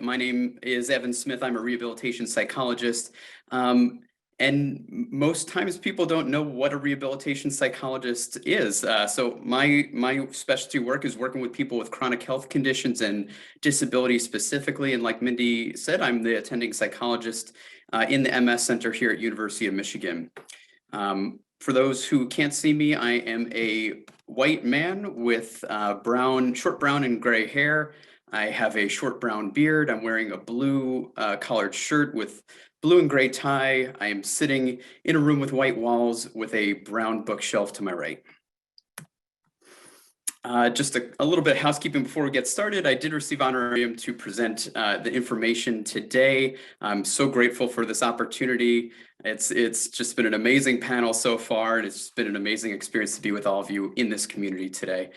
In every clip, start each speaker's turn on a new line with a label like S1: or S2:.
S1: My name is Evan Smith. I'm a rehabilitation psychologist. And most times people don't know what a rehabilitation psychologist is. So my specialty work is working with people with chronic health conditions and disabilities specifically. And like Mindy said, I'm the attending psychologist in the MS Center here at University of Michigan. For those who can't see me, I am a white man with short brown and gray hair. I have a short brown beard. I'm wearing a blue collared shirt with blue and gray tie. I am sitting in a room with white walls with a brown bookshelf to my right. Just a little bit of housekeeping before we get started. I did receive honorarium to present the information today. I'm so grateful for this opportunity. It's just been an amazing panel so far, and it's been an amazing experience to be with all of you in this community today.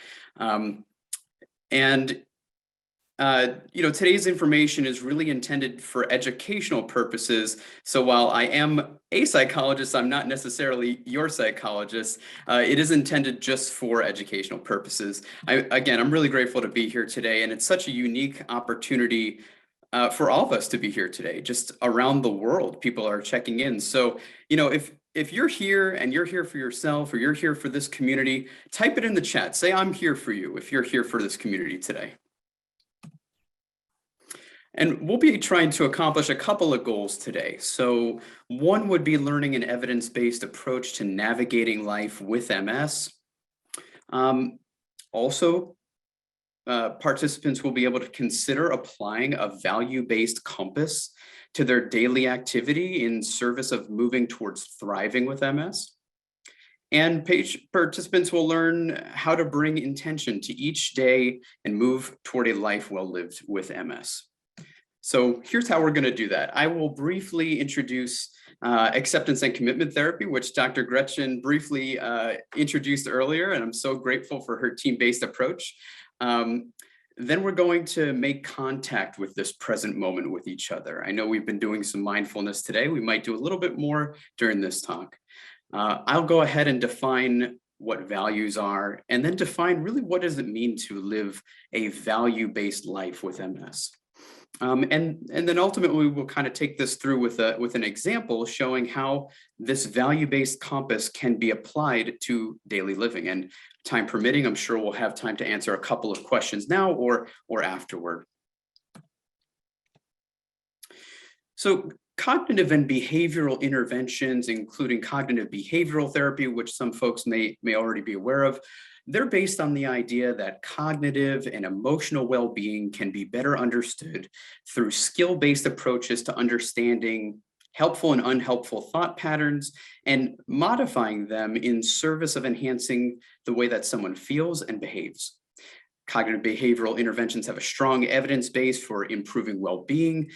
S1: Today's information is really intended for educational purposes. So while I am a psychologist, I'm not necessarily your psychologist. It is intended just for educational purposes. I'm really grateful to be here today, and it's such a unique opportunity for all of us to be here today. Just around the world, people are checking in. So, if you're here and you're here for yourself or you're here for this community, type it in the chat. Say, I'm here for you if you're here for this community today. And we'll be trying to accomplish a couple of goals today. So one would be learning an evidence-based approach to navigating life with MS. Participants will be able to consider applying a value-based compass to their daily activity in service of moving towards thriving with MS. And participants will learn how to bring intention to each day and move toward a life well lived with MS. So here's how we're going to do that. I will briefly introduce acceptance and commitment therapy, which Dr. Gretchen briefly introduced earlier, and I'm so grateful for her team-based approach. Then we're going to make contact with this present moment with each other. I know we've been doing some mindfulness today. We might do a little bit more during this talk. I'll go ahead and define what values are, and then define really what does it mean to live a value-based life with MS. And then ultimately we'll kind of take this through with an example showing how this value-based compass can be applied to daily living. And time permitting, I'm sure we'll have time to answer a couple of questions now or afterward. So cognitive and behavioral interventions, including cognitive behavioral therapy, which some folks may already be aware of, they're based on the idea that cognitive and emotional well-being can be better understood through skill-based approaches to understanding helpful and unhelpful thought patterns and modifying them in service of enhancing the way that someone feels and behaves. Cognitive behavioral interventions have a strong evidence base for improving well-being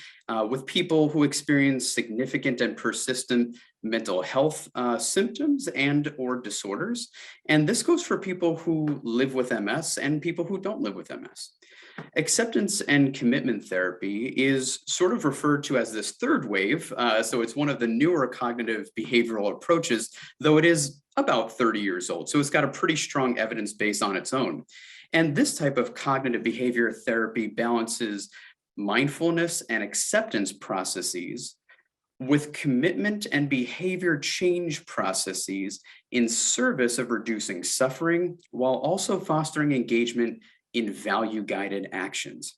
S1: with people who experience significant and persistent mental health symptoms and or disorders. And this goes for people who live with MS and people who don't live with MS. Acceptance and commitment therapy is sort of referred to as this third wave. So it's one of the newer cognitive behavioral approaches, though it is about 30 years old. So it's got a pretty strong evidence base on its own. And this type of cognitive behavior therapy balances mindfulness and acceptance processes with commitment and behavior change processes in service of reducing suffering while also fostering engagement in value-guided actions.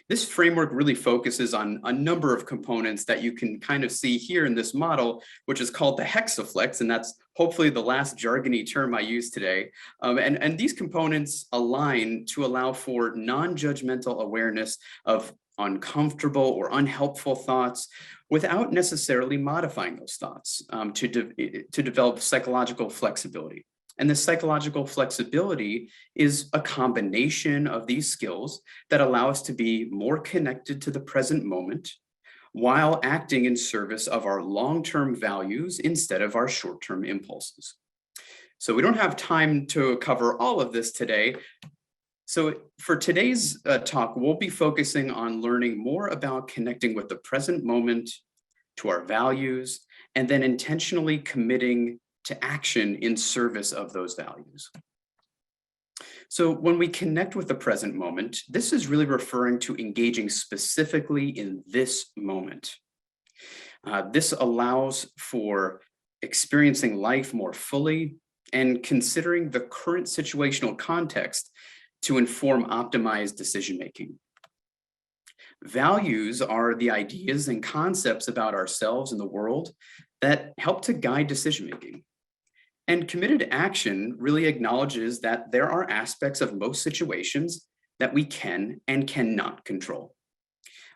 S1: This framework really focuses on a number of components that you can kind of see here in this model, which is called the hexaflex, and that's hopefully the last jargony term I use today. And these components align to allow for non-judgmental awareness of uncomfortable or unhelpful thoughts without necessarily modifying those thoughts to develop psychological flexibility. And the psychological flexibility is a combination of these skills that allow us to be more connected to the present moment while acting in service of our long-term values instead of our short-term impulses. So we don't have time to cover all of this today. So for today's talk, we'll be focusing on learning more about connecting with the present moment to our values, and then intentionally committing to action in service of those values. So when we connect with the present moment, this is really referring to engaging specifically in this moment. This allows for experiencing life more fully and considering the current situational context to inform optimized decision-making. Values are the ideas and concepts about ourselves and the world that help to guide decision-making. And committed action really acknowledges that there are aspects of most situations that we can and cannot control.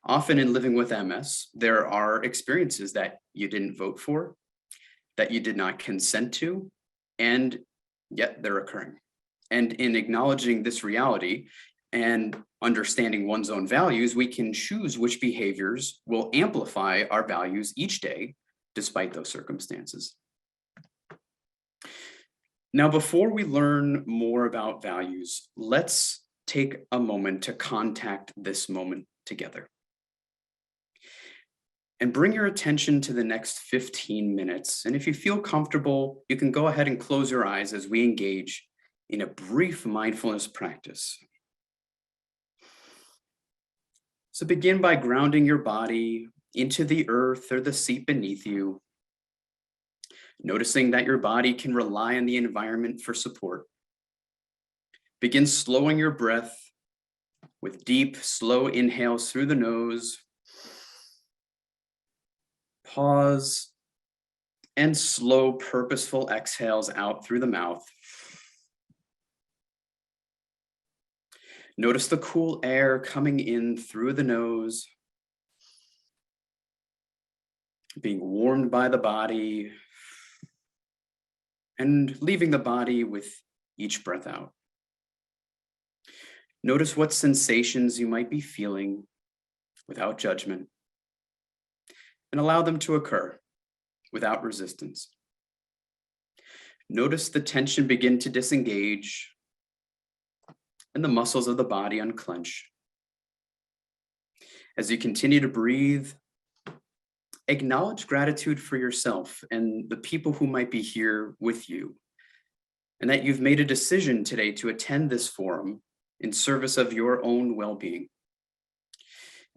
S1: Often in living with MS, there are experiences that you didn't vote for, that you did not consent to, and yet they're occurring. And in acknowledging this reality and understanding one's own values, we can choose which behaviors will amplify our values each day, despite those circumstances. Now, before we learn more about values, let's take a moment to contact this moment together. And bring your attention to the next 15 minutes. And if you feel comfortable, you can go ahead and close your eyes as we engage in a brief mindfulness practice. So begin by grounding your body into the earth or the seat beneath you, noticing that your body can rely on the environment for support. Begin slowing your breath with deep, slow inhales through the nose. Pause and slow, purposeful exhales out through the mouth. Notice the cool air coming in through the nose, being warmed by the body, and leaving the body with each breath out. Notice what sensations you might be feeling without judgment, and allow them to occur without resistance. Notice the tension begin to disengage and the muscles of the body unclench. As you continue to breathe, acknowledge gratitude for yourself and the people who might be here with you, and that you've made a decision today to attend this forum in service of your own well-being.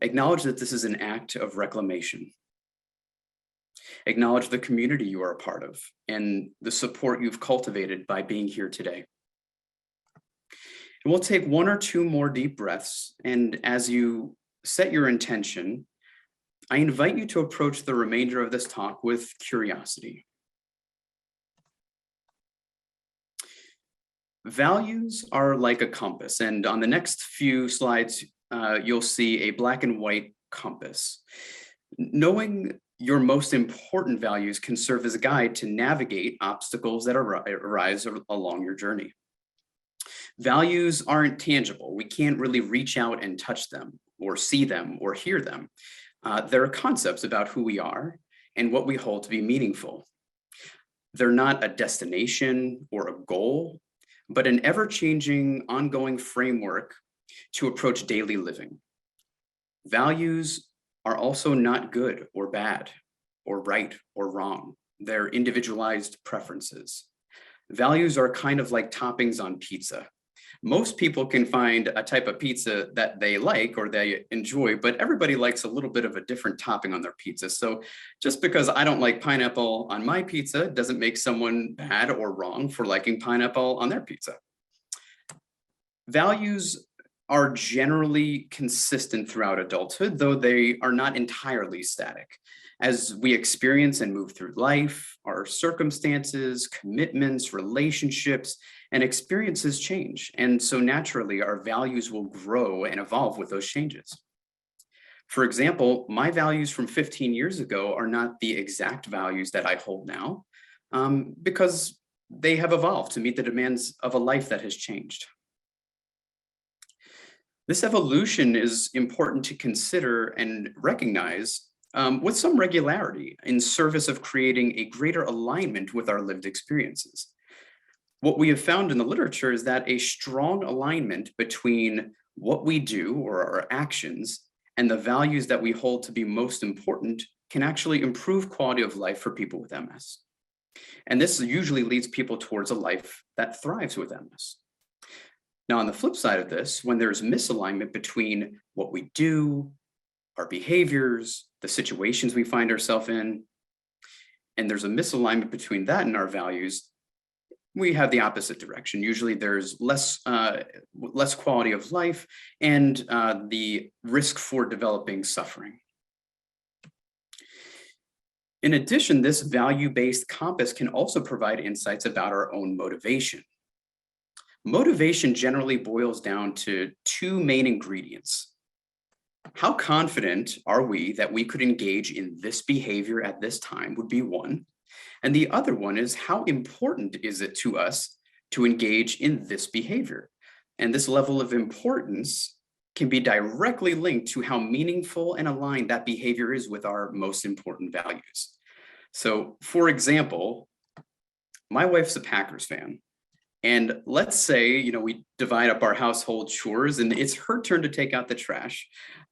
S1: Acknowledge that this is an act of reclamation. Acknowledge the community you are a part of and the support you've cultivated by being here today. And we'll take one or two more deep breaths, and as you set your intention, I invite you to approach the remainder of this talk with curiosity. Values are like a compass, and on the next few slides, you'll see a black and white compass. Knowing your most important values can serve as a guide to navigate obstacles that arise along your journey. Values aren't tangible. We can't really reach out and touch them or see them or hear them. They're concepts about who we are and what we hold to be meaningful. They're not a destination or a goal, but an ever-changing, ongoing framework to approach daily living. Values are also not good or bad or right or wrong. They're individualized preferences. Values are kind of like toppings on pizza. Most people can find a type of pizza that they like or they enjoy, but everybody likes a little bit of a different topping on their pizza. So just because I don't like pineapple on my pizza doesn't make someone bad or wrong for liking pineapple on their pizza. Values are generally consistent throughout adulthood, though they are not entirely static. As we experience and move through life, our circumstances, commitments, relationships, and experiences change. And so naturally, our values will grow and evolve with those changes. For example, my values from 15 years ago are not the exact values that I hold now, because they have evolved to meet the demands of a life that has changed. This evolution is important to consider and recognize with some regularity in service of creating a greater alignment with our lived experiences. What we have found in the literature is that a strong alignment between what we do or our actions and the values that we hold to be most important can actually improve quality of life for people with MS. And this usually leads people towards a life that thrives with MS. Now, on the flip side of this, when there's misalignment between what we do, our behaviors, the situations we find ourselves in, and there's a misalignment between that and our values, we have the opposite direction. Usually there's less quality of life and the risk for developing suffering. In addition, this value-based compass can also provide insights about our own motivation. Motivation generally boils down to two main ingredients. How confident are we that we could engage in this behavior at this time would be one. And the other one is, how important is it to us to engage in this behavior? And this level of importance can be directly linked to how meaningful and aligned that behavior is with our most important values. So, for example, my wife's a Packers fan. And let's say, we divide up our household chores and it's her turn to take out the trash,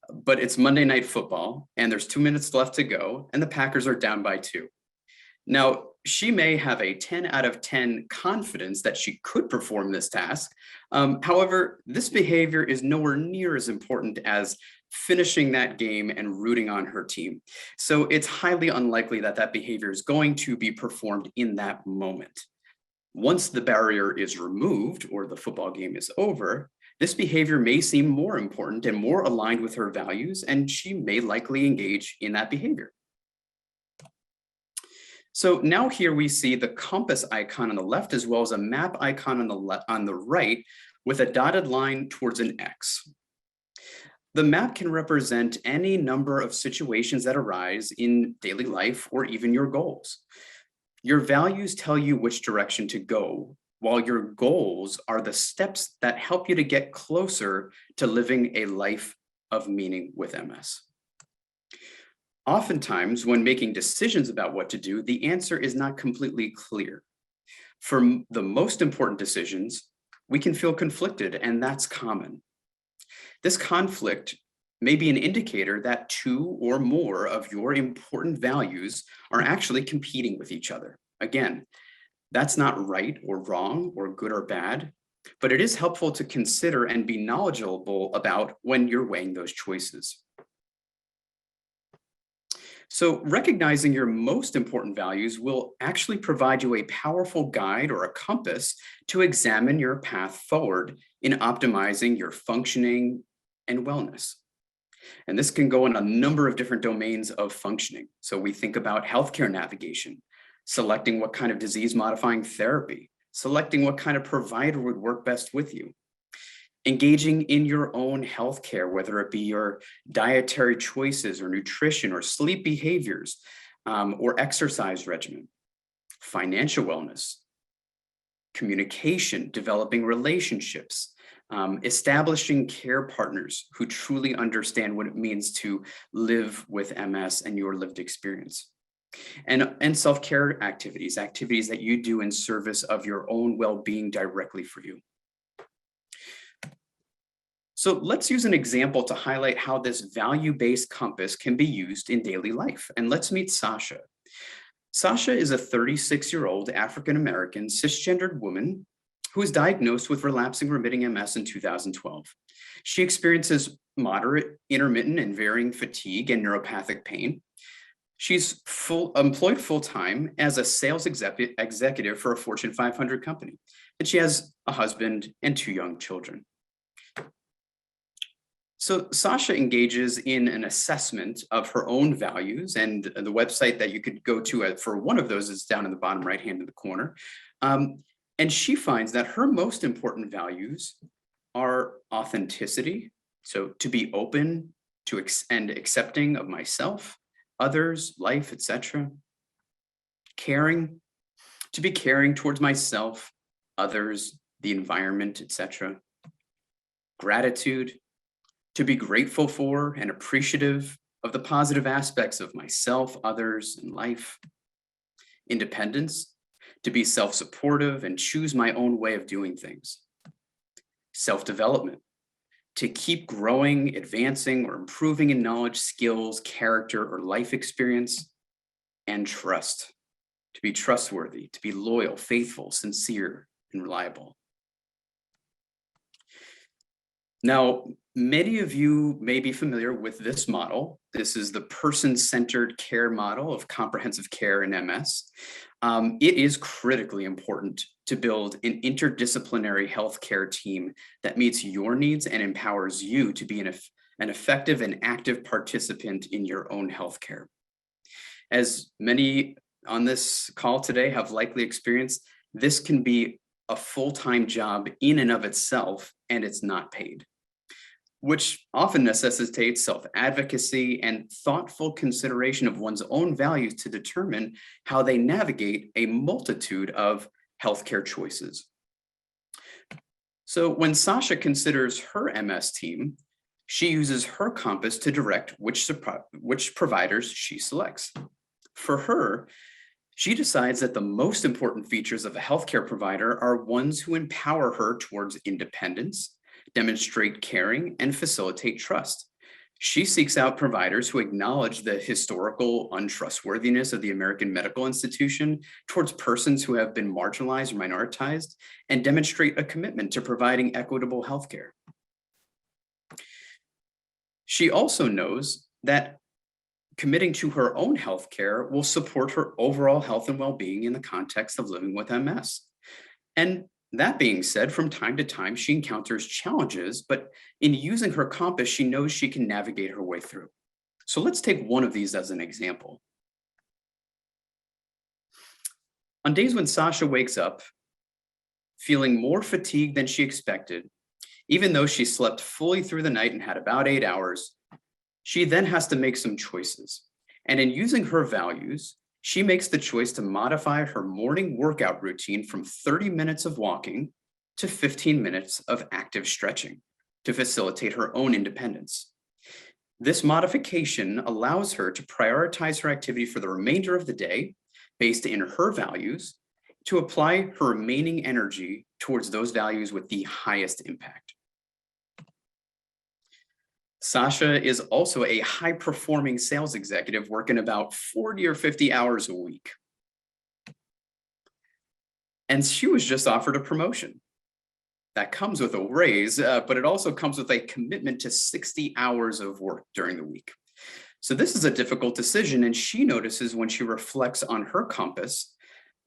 S1: but it's Monday Night Football and there's 2 minutes left to go and the Packers are down by 2. Now, she may have a 10 out of 10 confidence that she could perform this task. However, this behavior is nowhere near as important as finishing that game and rooting on her team. So it's highly unlikely that that behavior is going to be performed in that moment. Once the barrier is removed or the football game is over, this behavior may seem more important and more aligned with her values, and she may likely engage in that behavior. So now here we see the compass icon on the left as well as a map icon on the right with a dotted line towards an X. The map can represent any number of situations that arise in daily life or even your goals. Your values tell you which direction to go, while your goals are the steps that help you to get closer to living a life of meaning with MS. Oftentimes, when making decisions about what to do, the answer is not completely clear. For the most important decisions, we can feel conflicted, and that's common. This conflict may be an indicator that two or more of your important values are actually competing with each other. Again, that's not right or wrong or good or bad, but it is helpful to consider and be knowledgeable about when you're weighing those choices. So recognizing your most important values will actually provide you a powerful guide or a compass to examine your path forward in optimizing your functioning and wellness. And this can go in a number of different domains of functioning. So we think about healthcare navigation, selecting what kind of disease-modifying therapy, selecting what kind of provider would work best with you, engaging in your own healthcare, whether it be your dietary choices or nutrition or sleep behaviors or exercise regimen, financial wellness, communication, developing relationships, establishing care partners who truly understand what it means to live with MS and your lived experience. And self-care activities that you do in service of your own well-being directly for you. So let's use an example to highlight how this value-based compass can be used in daily life. And let's meet Sasha. Sasha is a 36-year-old African-American cisgendered woman who was diagnosed with relapsing remitting MS in 2012. She experiences moderate, intermittent, and varying fatigue and neuropathic pain. She's employed full-time as a sales executive for a Fortune 500 company, and she has a husband and 2 young children. So Sasha engages in an assessment of her own values, and the website that you could go to for one of those is down in the bottom right hand of the corner. And she finds that her most important values are authenticity, so to be open to and accepting of myself, others, life, etc. Caring, to be caring towards myself, others, the environment, etc. Gratitude, to be grateful for and appreciative of the positive aspects of myself, others, and life. Independence, to be self-supportive and choose my own way of doing things. Self-development, to keep growing, advancing, or improving in knowledge, skills, character, or life experience. And trust, to be trustworthy, to be loyal, faithful, sincere, and reliable. Now, many of you may be familiar with this model. This is the person-centered care model of comprehensive care in MS. It is critically important to build an interdisciplinary healthcare team that meets your needs and empowers you to be an effective and active participant in your own healthcare. As many on this call today have likely experienced, this can be a full-time job in and of itself, and it's not paid, which often necessitates self-advocacy and thoughtful consideration of one's own values to determine how they navigate a multitude of healthcare choices. So when Sasha considers her MS team, she uses her compass to direct which providers she selects. For her, she decides that the most important features of a healthcare provider are ones who empower her towards independence, demonstrate caring, and facilitate trust. She seeks out providers who acknowledge the historical untrustworthiness of the American medical institution towards persons who have been marginalized or minoritized, and demonstrate a commitment to providing equitable healthcare. She also knows that committing to her own healthcare will support her overall health and well-being in the context of living with MS. And that being said, from time to time, she encounters challenges, but in using her compass, she knows she can navigate her way through. So let's take one of these as an example. On days when Sasha wakes up feeling more fatigued than she expected, even though she slept fully through the night and had about 8 hours, she then has to make some choices. And in using her values, she makes the choice to modify her morning workout routine from 30 minutes of walking to 15 minutes of active stretching to facilitate her own independence. This modification allows her to prioritize her activity for the remainder of the day based in her values to apply her remaining energy towards those values with the highest impact. Sasha is also a high-performing sales executive working about 40 or 50 hours a week. And she was just offered a promotion. That comes with a raise, but it also comes with a commitment to 60 hours of work during the week. So this is a difficult decision, and she notices when she reflects on her compass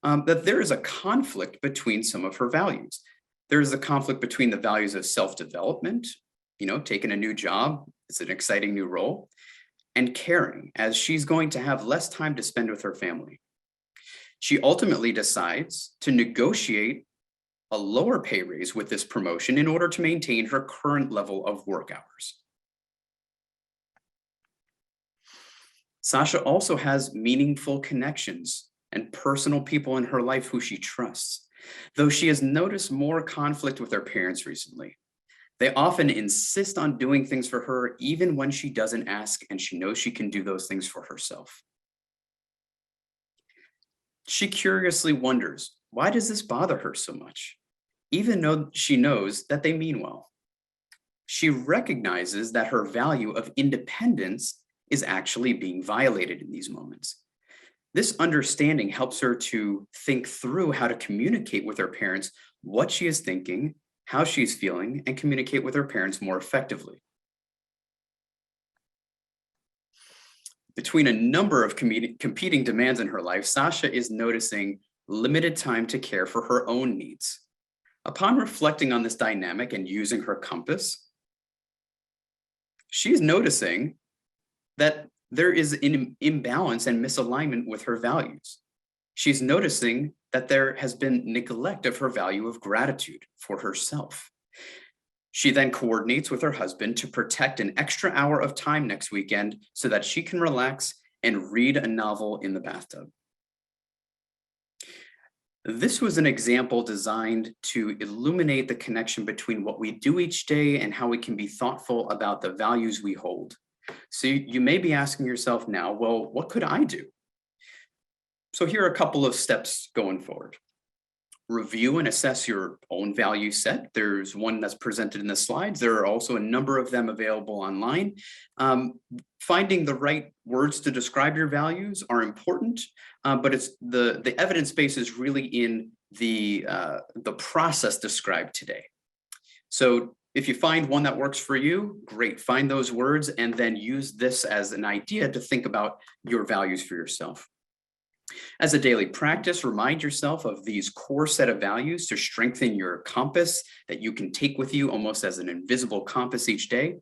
S1: that there is a conflict between some of her values. There is a conflict between the values of self-development, taking a new job, it's an exciting new role, and caring, as she's going to have less time to spend with her family. She ultimately decides to negotiate a lower pay raise with this promotion in order to maintain her current level of work hours. Sasha also has meaningful connections and personal people in her life who she trusts, though she has noticed more conflict with her parents recently. They often insist on doing things for her even when she doesn't ask, and she knows she can do those things for herself. She curiously wonders, why does this bother her so much? Even though she knows that they mean well. She recognizes that her value of independence is actually being violated in these moments. This understanding helps her to think through how to communicate with her parents what she is thinking, how she's feeling, and communicate with her parents more effectively. Between a number of competing demands in her life, Sasha is noticing limited time to care for her own needs. Upon reflecting on this dynamic and using her compass, she's noticing that there is an imbalance and misalignment with her values. She's noticing that there has been neglect of her value of gratitude for herself. She then coordinates with her husband to protect an extra hour of time next weekend so that she can relax and read a novel in the bathtub. This was an example designed to illuminate the connection between what we do each day and how we can be thoughtful about the values we hold. So you may be asking yourself now, well, what could I do? So here are a couple of steps going forward. Review and assess your own value set. There's one that's presented in the slides. There are also a number of them available online. Finding the right words to describe your values are important, but it's the evidence base is really in the process described today. So If you find one that works for you, great, find those words and then use this as an idea to think about your values for yourself. As a daily practice, remind yourself of these core set of values to strengthen your compass that you can take with you almost as an invisible compass each day.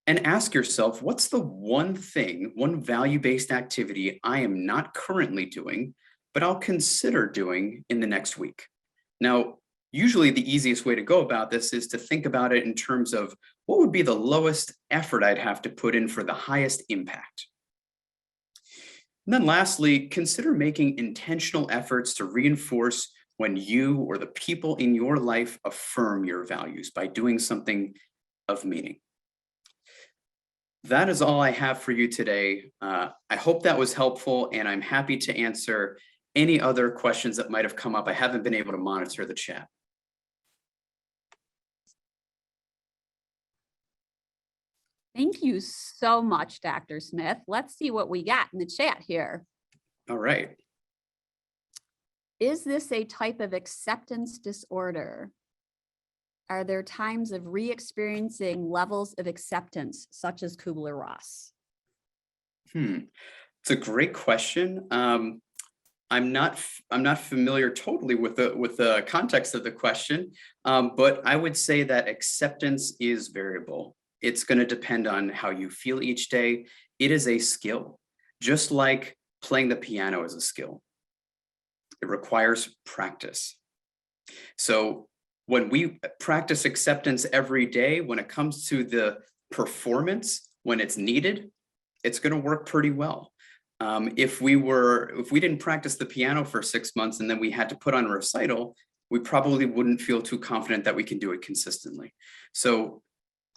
S1: And ask yourself, what's the one thing, one value-based activity I am not currently doing, but I'll consider doing in the next week? Now, usually the easiest way to go about this is to think about it in terms of what would be the lowest effort I'd have to put in for the highest impact. And then lastly, consider making intentional efforts to reinforce when you or the people in your life affirm your values by doing something of meaning. That is all I have for you today. I hope that was helpful, and I'm happy to answer any other questions that might have come up. I haven't been able to monitor the chat.
S2: Thank you so much, Dr. Smith. Let's see what we got in the chat here.
S1: All right.
S2: Is this a type of acceptance disorder? Are there times of re-experiencing levels of acceptance, such as Kubler-Ross?
S1: It's a great question. I'm not familiar totally with the context of the question, but I would say that acceptance is variable. It's going to depend on how you feel each day. It is a skill, just like playing the piano is a skill. It requires practice. So when we practice acceptance every day, when it comes to the performance, when it's needed, it's going to work pretty well. If we didn't practice the piano for 6 months and then we had to put on a recital, we probably wouldn't feel too confident that we can do it consistently. So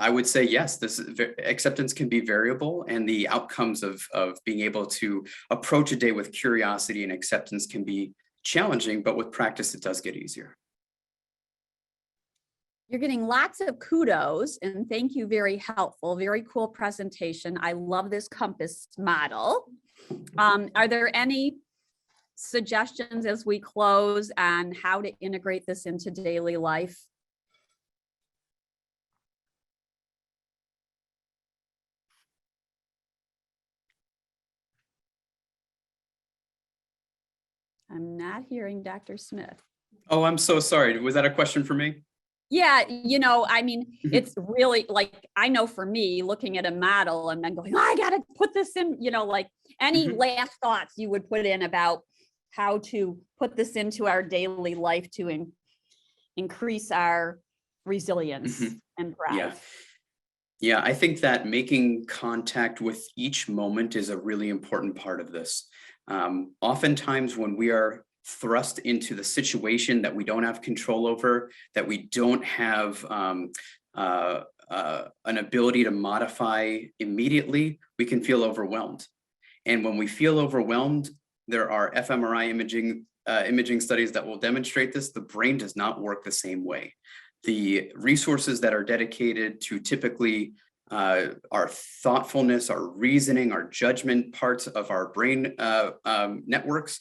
S1: I would say, yes, this acceptance can be variable, and the outcomes of being able to approach a day with curiosity and acceptance can be challenging, but with practice, it does get easier.
S2: You're getting lots of kudos, and thank you. Very helpful, very cool presentation. I love this compass model. Are there any suggestions as we close on how to integrate this into daily life? I'm not hearing Dr. Smith.
S1: Oh, I'm so sorry. Was that a question for me?
S2: Yeah, I mean, it's really like, I know for me, looking at a model and then going, oh, I got to put this in, like any last thoughts you would put in about how to put this into our daily life to increase our resilience and drive.
S1: Yeah, I think that making contact with each moment is a really important part of this. Oftentimes when we are thrust into the situation that we don't have control over, that we don't have an ability to modify immediately, we can feel overwhelmed. And when we feel overwhelmed, there are fMRI imaging studies that will demonstrate this. The brain does not work the same way. The resources that are dedicated to typically our thoughtfulness, our reasoning, our judgment parts of our brain networks,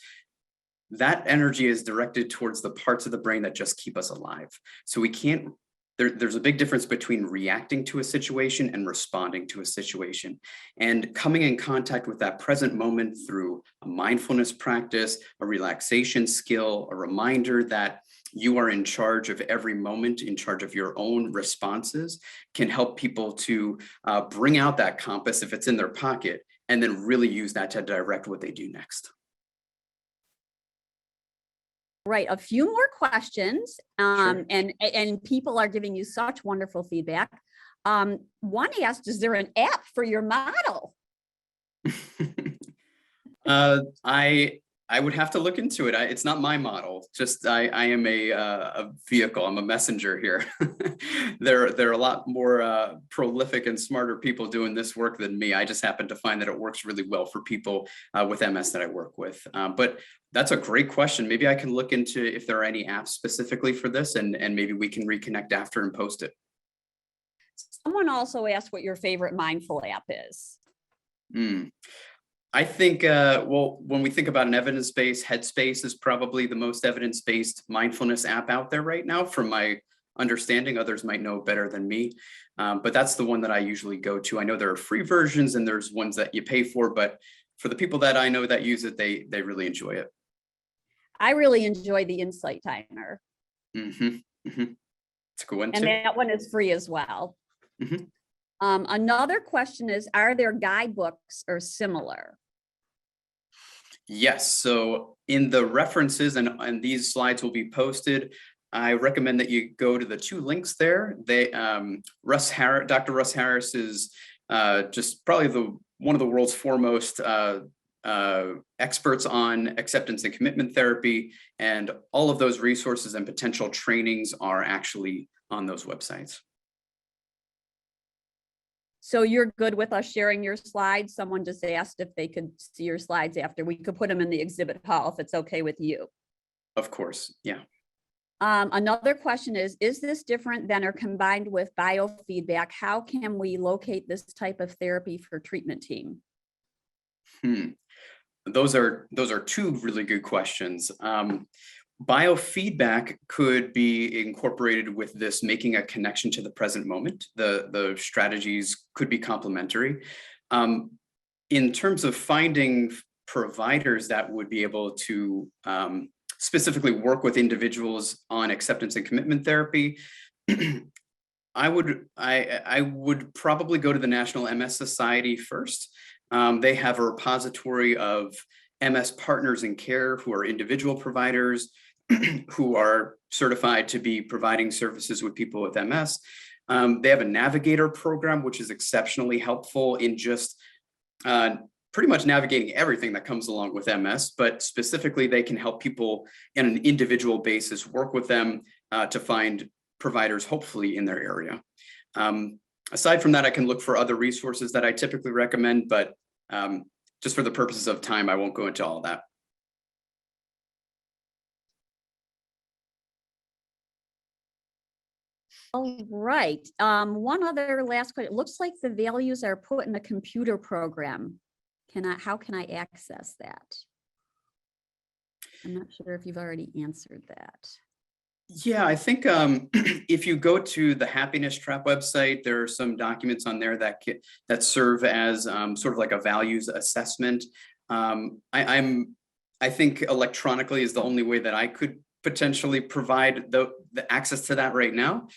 S1: that energy is directed towards the parts of the brain that just keep us alive. So we can't, there's a big difference between reacting to a situation and responding to a situation. And coming in contact with that present moment through a mindfulness practice, a relaxation skill, a reminder that you are in charge of every moment, in charge of your own responses, can help people to bring out that compass if it's in their pocket, and then really use that to direct what they do next.
S2: Right. A few more questions.
S1: Sure.
S2: And people are giving you such wonderful feedback. One asked, is there an app for your model?
S1: I would have to look into it. It's not my model. Just I am a vehicle. I'm a messenger here. There are a lot more prolific and smarter people doing this work than me. I just happen to find that it works really well for people with MS that I work with. But that's a great question. Maybe I can look into if there are any apps specifically for this, and maybe we can reconnect after and post it.
S2: Someone also asked what your favorite mindful app is.
S1: I think, well, when we think about an evidence-based, Headspace is probably the most evidence-based mindfulness app out there right now from my understanding. Others might know better than me, but that's the one that I usually go to. I know there are free versions and there's ones that you pay for, but for the people that I know that use it, they really enjoy it.
S2: I really enjoy the Insight Timer.
S1: It's a good one
S2: and
S1: too.
S2: that one is free as well.
S1: Mhm.
S2: Another question is, are there guidebooks or similar?
S1: Yes, so in the references, and these slides will be posted, I recommend that you go to the two links there. They, Dr. Russ Harris is just probably one of the world's foremost experts on acceptance and commitment therapy, and all of those resources and potential trainings are actually on those websites.
S2: So you're good with us sharing your slides? Someone just asked if they could see your slides after. We could put them in the exhibit hall if it's okay with you.
S1: Of course, yeah.
S2: Another question is this different than or combined with biofeedback? How can we locate this type of therapy for treatment team?
S1: Those are two really good questions. Biofeedback could be incorporated with this, making a connection to the present moment. The strategies could be complementary. In terms of finding providers that would be able to specifically work with individuals on acceptance and commitment therapy, I would probably go to the National MS Society first. They have a repository of MS partners in care who are individual providers who are certified to be providing services with people with MS. They have a navigator program, which is exceptionally helpful in just pretty much navigating everything that comes along with MS, but specifically they can help people on an individual basis, work with them to find providers, hopefully in their area. Aside from that, I can look for other resources that I typically recommend, but just for the purposes of time, I won't go into all that.
S2: All right. One other last question. It looks like the values are put in a computer program. How can I access that? I'm not sure if you've already answered that.
S1: Yeah, I think if you go to the Happiness Trap website, there are some documents on there that serve as sort of like a values assessment. I think electronically is the only way that I could potentially provide the access to that right now.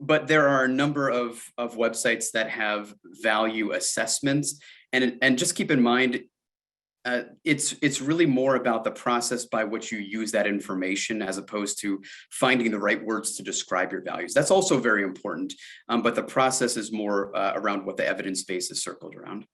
S1: But there are a number of websites that have value assessments, and just keep in mind, it's really more about the process by which you use that information as opposed to finding the right words to describe your values. That's also very important, but the process is more around what the evidence base is circled around.